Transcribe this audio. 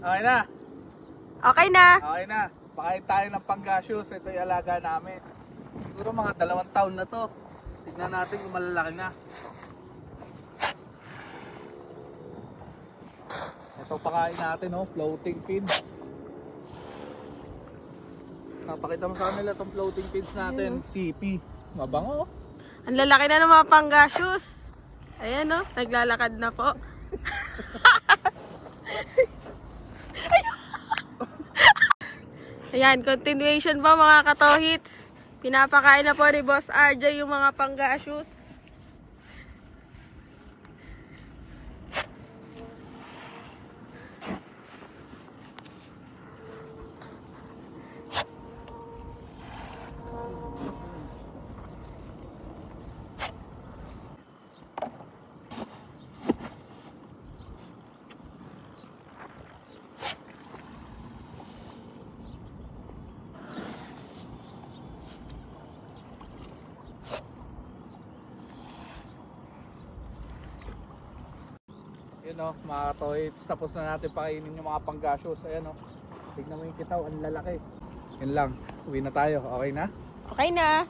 Okay na. Okay na. Okay na. Pakain tayo ng panggaseous. Ito yung alaga namin. Siguro mga 2 taon na to. Tignan natin kung malalaki na. Ito pakain natin, oh, floating fins. Napakita mo sa kanila itong floating fins natin. CP. Mabango. Ang lalaki na ng mga panggaseous. Ayan o, naglalakad na po. Ayan, continuation pa mga katohits. Pinapakain na po ni Boss RJ yung mga panggaseous. Yun, oh, mga katohits. Tapos na natin pakainin yung mga panggaseous. Ayan, oh. Tignan mo yung kitaw, ang lalaki. Yun lang. Uwi na tayo. Okay na? Okay na.